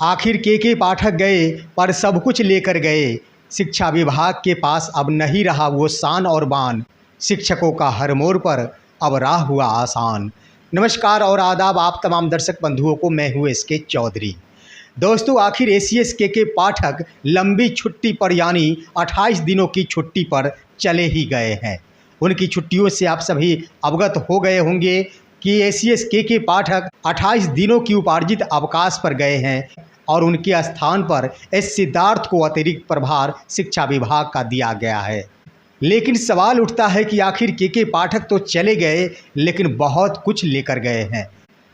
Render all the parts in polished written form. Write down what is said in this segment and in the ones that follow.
आखिर के पाठक गए पर सब कुछ लेकर गए। शिक्षा विभाग के पास अब नहीं रहा वो शान और बान। शिक्षकों का हर मोड़ पर अब राह हुआ आसान। नमस्कार और आदाब आप तमाम दर्शक बंधुओं को। मैं हूँ एसके चौधरी। दोस्तों, आखिर एसीएस के पाठक लंबी छुट्टी पर यानी 28 दिनों की छुट्टी पर चले ही गए हैं। उनकी छुट्टियों से आप सभी अवगत हो गए होंगे कि एसीएस के पाठक 28 दिनों की उपार्जित अवकाश पर गए हैं और उनके स्थान पर एस सिद्धार्थ को अतिरिक्त प्रभार शिक्षा विभाग का दिया गया है। लेकिन सवाल उठता है कि आखिर के पाठक तो चले गए लेकिन बहुत कुछ लेकर गए हैं।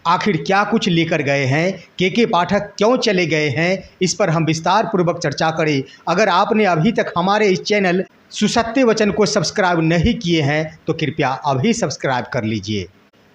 आखिर क्या कुछ लेकर गए हैं, के पाठक क्यों चले गए हैं, इस पर हम विस्तार पूर्वक चर्चा करें। अगर आपने अभी तक हमारे इस चैनल सुसत्य वचन को सब्सक्राइब नहीं किए हैं तो कृपया अभी सब्सक्राइब कर लीजिए।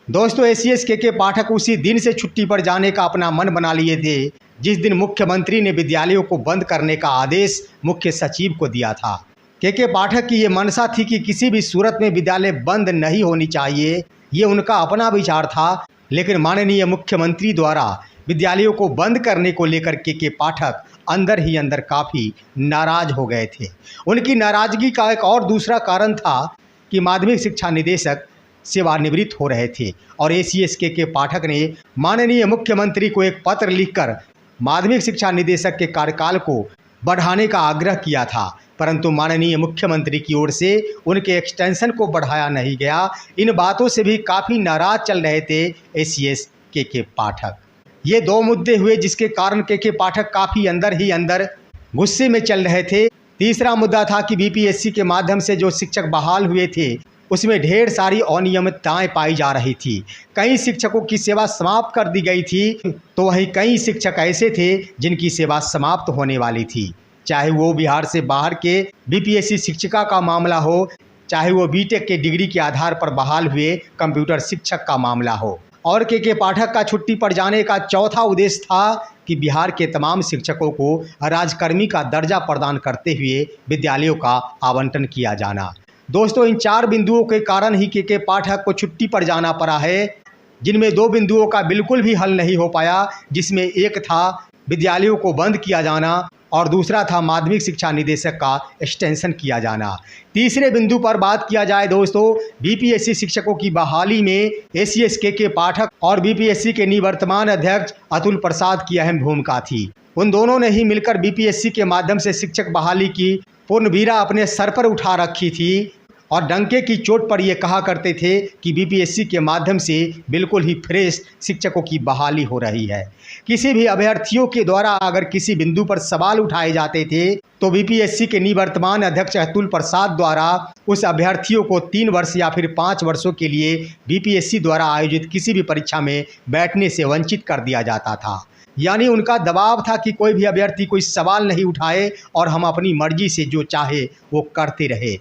दोस्तों, एसीएस के पाठक उसी दिन से छुट्टी पर जाने का अपना मन बना लिए थे जिस दिन मुख्यमंत्री ने विद्यालयों को बंद करने का आदेश मुख्य सचिव को दिया था। के पाठक की ये मनसा थी कि किसी भी सूरत में विद्यालय बंद नहीं होनी चाहिए। ये उनका अपना विचार था, लेकिन माननीय मुख्यमंत्री द्वारा विद्यालयों को बंद करने को लेकर के पाठक अंदर ही अंदर काफ़ी नाराज हो गए थे। उनकी नाराज़गी का एक और दूसरा कारण था कि माध्यमिक शिक्षा निदेशक सेवानिवृत्त हो रहे थे और एसीएस के पाठक ने माननीय मुख्यमंत्री को एक पत्र लिखकर माध्यमिक शिक्षा निदेशक के कार्यकाल को बढ़ाने का आग्रह किया था, परंतु माननीय मुख्यमंत्री की ओर से उनके एक्सटेंशन को बढ़ाया नहीं गया। इन बातों से भी काफ़ी नाराज चल रहे थे एसीएस के पाठक। ये दो मुद्दे हुए जिसके कारण के पाठक काफ़ी अंदर ही अंदर गुस्से में चल रहे थे। तीसरा मुद्दा था कि बीपीएससी के माध्यम से जो शिक्षक बहाल हुए थे उसमें ढेर सारी अनियमितताएं पाई जा रही थी। कई शिक्षकों की सेवा समाप्त कर दी गई थी तो वहीं कई शिक्षक ऐसे थे जिनकी सेवा समाप्त होने वाली थी। चाहे वो बिहार से बाहर के बीपीएससी शिक्षिका का मामला हो, चाहे वो बीटेक के डिग्री के आधार पर बहाल हुए कंप्यूटर शिक्षक का मामला हो। और के पाठक का छुट्टी पर जाने का चौथा उद्देश्य था कि बिहार के तमाम शिक्षकों को राजकर्मी का दर्जा प्रदान करते हुए विद्यालयों का आवंटन किया जाना। दोस्तों, इन चार बिंदुओं के कारण ही के पाठक को छुट्टी पर जाना पड़ा है, जिनमें दो बिंदुओं का बिल्कुल भी हल नहीं हो पाया, जिसमें एक था विद्यालयों को बंद किया जाना और दूसरा था माध्यमिक शिक्षा निदेशक का एक्सटेंशन किया जाना। तीसरे बिंदु पर बात किया जाए दोस्तों, बीपीएससी शिक्षकों की बहाली में एसीएस के पाठक और बीपीएससी के निवर्तमान अध्यक्ष अतुल प्रसाद की अहम भूमिका थी। उन दोनों ने ही मिलकर बीपीएससी के माध्यम से शिक्षक बहाली की पूर्ण बीड़ा अपने सर पर उठा रखी थी और डंके की चोट पर ये कहा करते थे कि बीपीएससी के माध्यम से बिल्कुल ही फ्रेश शिक्षकों की बहाली हो रही है। किसी भी अभ्यर्थियों के द्वारा अगर किसी बिंदु पर सवाल उठाए जाते थे तो बीपीएससी के निवर्तमान अध्यक्ष अतुल प्रसाद द्वारा उस अभ्यर्थियों को 3 वर्ष या फिर 5 वर्षों के लिए बीपीएससी द्वारा आयोजित किसी भी परीक्षा में बैठने से वंचित कर दिया जाता था। यानी उनका दबाव था कि कोई भी अभ्यर्थी कोई सवाल नहीं उठाए और हम अपनी मर्जी से जो चाहे वो करते रहे।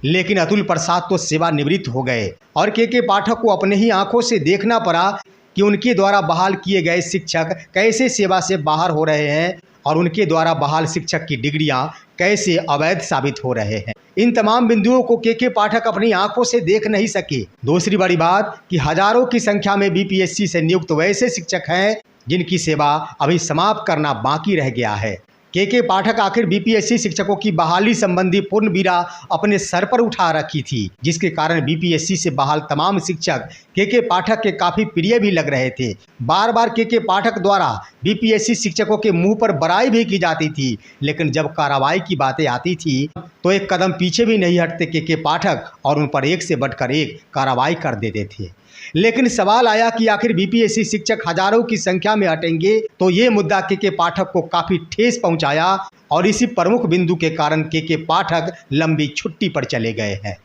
लेकिन अतुल प्रसाद तो सेवानिवृत्त हो गए और के पाठक को अपने ही आंखों से देखना पड़ा कि उनके द्वारा बहाल किए गए शिक्षक कैसे सेवा से बाहर हो रहे हैं और उनके द्वारा बहाल शिक्षक की डिग्रियां कैसे अवैध साबित हो रहे हैं। इन तमाम बिंदुओं को के पाठक अपनी आंखों से देख नहीं सके। दूसरी बड़ी बात कि हजारों की संख्या में बीपीएससी से नियुक्त वैसे शिक्षक हैं जिनकी सेवा अभी समाप्त करना बाकी रह गया है। के पाठक आखिर बीपीएससी शिक्षकों की बहाली संबंधी पूर्ण बीड़ा अपने सर पर उठा रखी थी, जिसके कारण बीपीएससी से बहाल तमाम शिक्षक के पाठक के काफ़ी प्रिय भी लग रहे थे। बार बार के पाठक द्वारा बीपीएससी शिक्षकों के मुंह पर बड़ाई भी की जाती थी, लेकिन जब कार्रवाई की बातें आती थी तो एक कदम पीछे भी नहीं हटते के पाठक और उन पर एक से बढ़कर एक कार्रवाई कर देते थे। लेकिन सवाल आया कि आखिर बीपीएससी शिक्षक हजारों की संख्या में हटेंगे, तो ये मुद्दा के पाठक को काफ़ी ठेस पहुंचाया और इसी प्रमुख बिंदु के कारण के पाठक लंबी छुट्टी पर चले गए हैं।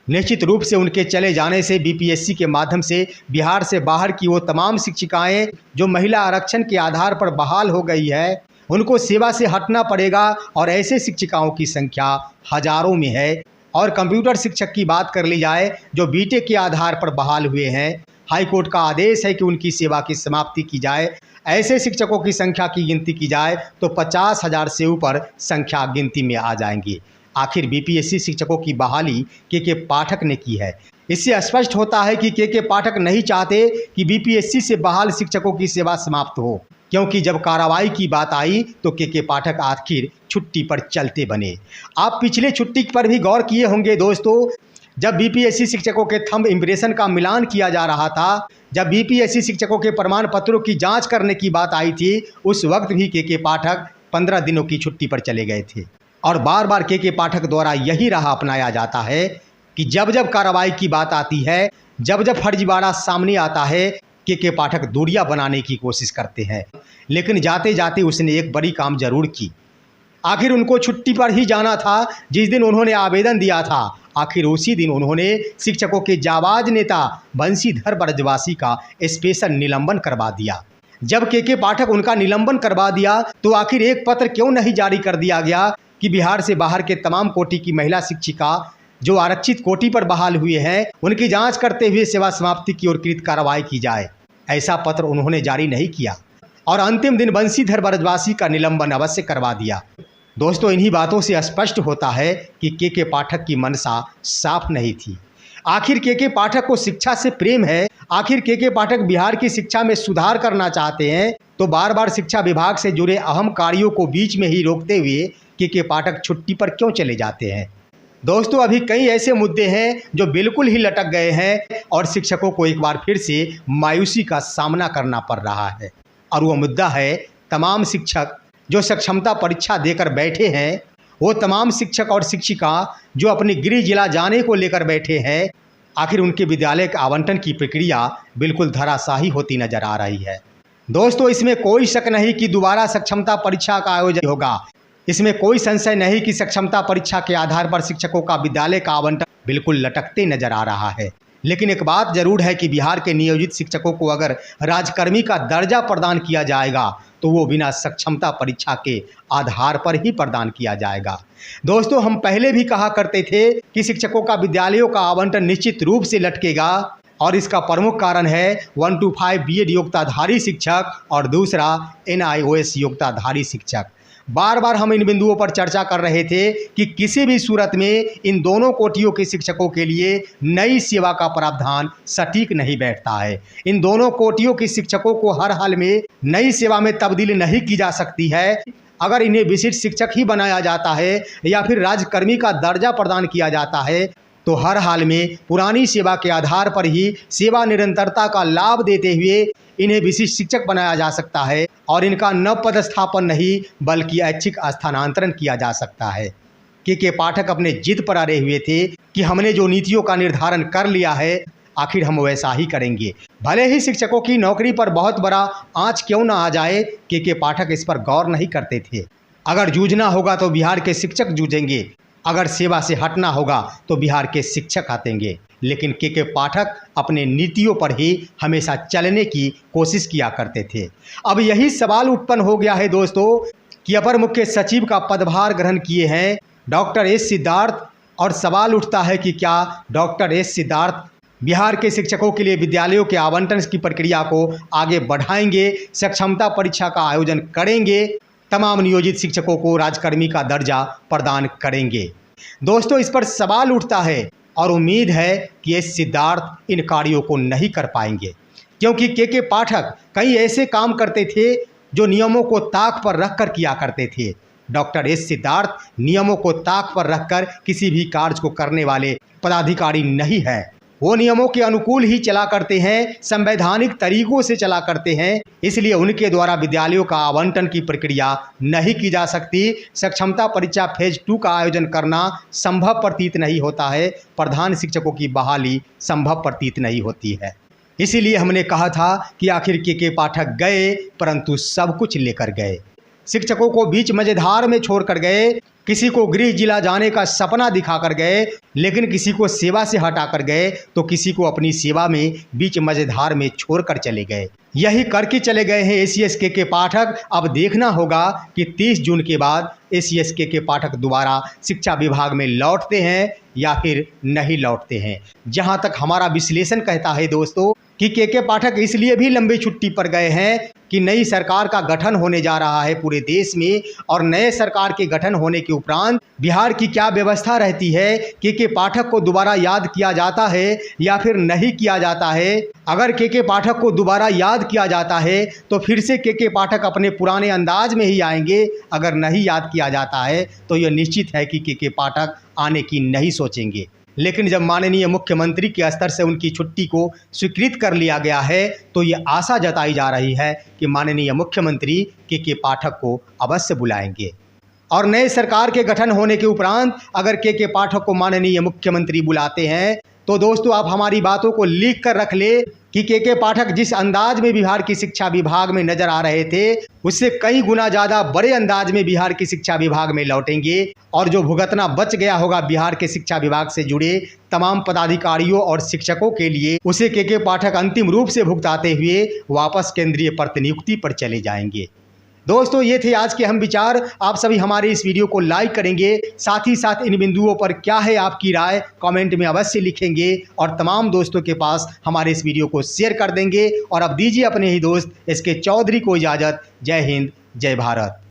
निश्चित रूप से उनके चले जाने से बीपीएससी के माध्यम से बिहार से बाहर की वो तमाम शिक्षिकाएं जो महिला आरक्षण के आधार पर बहाल हो गई है, उनको सेवा से हटना पड़ेगा और ऐसे शिक्षिकाओं की संख्या हजारों में है। और कंप्यूटर शिक्षक की बात कर ली जाए जो बीटेक के आधार पर बहाल हुए हैं, हाईकोर्ट का आदेश है कि उनकी सेवा की समाप्ति की जाए। ऐसे शिक्षकों की संख्या की गिनती की जाए तो 50,000 से ऊपर संख्या गिनती में आ जाएंगी। आखिर बीपीएससी शिक्षकों की बहाली के पाठक ने की है। इससे स्पष्ट होता है कि के पाठक नहीं चाहते कि बीपीएससी से बहाल शिक्षकों की सेवा समाप्त हो। क्योंकि जब कार्रवाई की बात आई तो के पाठक आखिर छुट्टी पर चलते बने। आप पिछले छुट्टी पर भी गौर किए होंगे दोस्तों, जब बीपीएससी शिक्षकों के थंब इम्प्रेशन का मिलान किया जा रहा था, जब बीपीएससी शिक्षकों के प्रमाण पत्रों की जांच करने की बात आई थी, उस वक्त भी के पाठक 15 दिनों की छुट्टी पर चले गए थे। और बार बार के पाठक द्वारा यही राह अपनाया जाता है कि जब जब कार्रवाई की बात आती है, जब जब फर्जीवाड़ा सामने आता है, के पाठक दूरियां बनाने की कोशिश करते हैं। लेकिन जाते जाते उसने एक बड़ी काम जरूर की। आखिर उनको छुट्टी पर ही जाना था जिस दिन उन्होंने आवेदन दिया था। आखिर उसी दिन उन्होंने शिक्षकों के जाबाज नेता बंशीधर ब्रजवासी का स्पेशल निलंबन करवा दिया। जब के पाठक उनका निलंबन करवा दिया तो आखिर एक पत्र क्यों नहीं जारी कर दिया गया कि बिहार से बाहर के तमाम कोटि की महिला शिक्षिका जो आरक्षित कोटि पर बहाल हुए हैं, उनकी जांच करते हुए सेवा समाप्ति की ओर त्वरित कार्रवाई की जाए। ऐसा पत्र उन्होंने जारी नहीं किया और अंतिम दिन बंशीधर ब्रजवासी का निलंबन अवश्य करवा दिया। दोस्तों, इन्हीं बातों से स्पष्ट होता है कि के पाठक की मनसा साफ नहीं थी। आखिर के पाठक को शिक्षा से प्रेम है, आखिर के पाठक बिहार की शिक्षा में सुधार करना चाहते हैं, तो बार बार शिक्षा विभाग से जुड़े अहम कार्यों को बीच में ही रोकते हुए के पाठक छुट्टी पर क्यों चले जाते हैं। दोस्तों, अभी कई ऐसे मुद्दे हैं जो बिल्कुल ही लटक गए हैं और शिक्षकों को एक बार फिर से मायूसी का सामना करना पड़ रहा है। और वो मुद्दा है तमाम शिक्षक जो सक्षमता परीक्षा देकर बैठे हैं, वो तमाम शिक्षक और शिक्षिका जो अपने गृह जिला जाने को लेकर बैठे हैं, आखिर उनके विद्यालय के आवंटन की प्रक्रिया बिल्कुल धराशायी होती नजर आ रही है। दोस्तों, इसमें कोई शक नहीं कि दोबारा सक्षमता परीक्षा का आयोजन होगा। इसमें कोई संशय नहीं कि सक्षमता परीक्षा के आधार पर शिक्षकों का विद्यालय का आवंटन बिल्कुल लटकते नजर आ रहा है। लेकिन एक बात जरूर है कि बिहार के नियोजित शिक्षकों को अगर राजकर्मी का दर्जा प्रदान किया जाएगा तो वो बिना सक्षमता परीक्षा के आधार पर ही प्रदान किया जाएगा। दोस्तों, हम पहले भी कहा करते थे कि शिक्षकों का विद्यालयों का आवंटन निश्चित रूप से लटकेगा और इसका प्रमुख कारण है 1 to 5 बीएड योग्यताधारी शिक्षक और दूसरा NIOS योग्यताधारी शिक्षक। बार बार हम इन बिंदुओं पर चर्चा कर रहे थे कि किसी भी सूरत में इन दोनों कोटियों के शिक्षकों के लिए नई सेवा का प्रावधान सटीक नहीं बैठता है। इन दोनों कोटियों के शिक्षकों को हर हाल में नई सेवा में तब्दील नहीं की जा सकती है। अगर इन्हें विशिष्ट शिक्षक ही बनाया जाता है या फिर राजकर्मी का दर्जा प्रदान किया जाता है तो हर हाल में पुरानी सेवा के आधार पर ही सेवा निरंतरता का लाभ देते हुए इन्हें विशिष्ट शिक्षक बनाया जा सकता है और इनका नव पदस्थापन नहीं बल्कि ऐच्छिक स्थानांतरण किया जा सकता है। के पाठक अपने जिद पर अड़े हुए थे कि हमने जो नीतियों का निर्धारण कर लिया है आखिर हम वैसा ही करेंगे, भले ही शिक्षकों की नौकरी पर बहुत बड़ा आंच क्यों ना आ जाए। के पाठक इस पर गौर नहीं करते थे। अगर जूझना होगा तो बिहार के शिक्षक जूझेंगे, अगर सेवा से हटना होगा तो बिहार के शिक्षक हटेंगे। लेकिन के पाठक अपने नीतियों पर ही हमेशा चलने की कोशिश किया करते थे। अब यही सवाल उत्पन्न हो गया है दोस्तों कि अपर मुख्य सचिव का पदभार ग्रहण किए हैं डॉक्टर एस सिद्धार्थ, और सवाल उठता है कि क्या डॉक्टर एस सिद्धार्थ बिहार के शिक्षकों के लिए विद्यालयों के आवंटन की प्रक्रिया को आगे बढ़ाएंगे, सक्षमता परीक्षा का आयोजन करेंगे, तमाम नियोजित शिक्षकों को राजकर्मी का दर्जा प्रदान करेंगे। दोस्तों, इस पर सवाल उठता है और उम्मीद है कि एस सिद्धार्थ इन कार्यों को नहीं कर पाएंगे, क्योंकि के पाठक कई ऐसे काम करते थे जो नियमों को ताक पर रखकर किया करते थे। डॉक्टर एस सिद्धार्थ नियमों को ताक पर रखकर किसी भी कार्य को करने वाले पदाधिकारी नहीं है। वो नियमों के अनुकूल ही चला करते हैं, संवैधानिक तरीकों से चला करते हैं, इसलिए उनके द्वारा विद्यालयों का आवंटन की प्रक्रिया नहीं की जा सकती। सक्षमता परीक्षा फेज 2 का आयोजन करना संभव प्रतीत नहीं होता है, प्रधान शिक्षकों की बहाली संभव प्रतीत नहीं होती है। इसीलिए हमने कहा था कि आखिर के पाठक गए परंतु सब कुछ लेकर गए। शिक्षकों को बीच मजेदार में छोड़कर गए, किसी को गृह जिला जाने का सपना दिखाकर गए, लेकिन किसी को सेवा से हटाकर गए तो किसी को अपनी सेवा में बीच मजेदार में छोड़कर चले गए। यही करके चले गए हैं ACS के पाठक। अब देखना होगा कि 30 जून के बाद ACS के पाठक दोबारा शिक्षा विभाग में लौटते हैं या फिर नहीं लौटते हैं। जहां तक हमारा विश्लेषण कहता है दोस्तों कि के पाठक इसलिए भी लंबी छुट्टी पर गए हैं कि नई सरकार का गठन होने जा रहा है पूरे देश में, और नए सरकार के गठन होने के उपरांत बिहार की क्या व्यवस्था रहती है, के पाठक को दोबारा याद किया जाता है या फिर नहीं किया जाता है। अगर के पाठक को दोबारा याद किया जाता है तो फिर से के पाठक अपने पुराने अंदाज में ही आएंगे, अगर नहीं याद किया जाता है तो यह निश्चित है कि के पाठक आने की नहीं सोचेंगे। लेकिन जब माननीय मुख्यमंत्री के स्तर से उनकी छुट्टी को स्वीकृत कर लिया गया है तो ये आशा जताई जा रही है कि माननीय मुख्यमंत्री के पाठक को अवश्य बुलाएंगे। और नए सरकार के गठन होने के उपरांत अगर के पाठक को माननीय मुख्यमंत्री बुलाते हैं तो दोस्तों आप हमारी बातों को लिख कर रख ले कि के पाठक जिस अंदाज में बिहार की शिक्षा विभाग में नजर आ रहे थे उससे कई गुना ज़्यादा बड़े अंदाज में बिहार की शिक्षा विभाग में लौटेंगे, और जो भुगतना बच गया होगा बिहार के शिक्षा विभाग से जुड़े तमाम पदाधिकारियों और शिक्षकों के लिए, उसे के पाठक अंतिम रूप से भुगताते हुए वापस केंद्रीय प्रतिनियुक्ति पर चले जाएंगे। दोस्तों ये थे आज के हम विचार। आप सभी हमारे इस वीडियो को लाइक करेंगे, साथ ही साथ इन बिंदुओं पर क्या है आपकी राय कमेंट में अवश्य लिखेंगे, और तमाम दोस्तों के पास हमारे इस वीडियो को शेयर कर देंगे। और अब दीजिए अपने ही दोस्त SK चौधरी को इजाज़त। जय हिंद, जय भारत।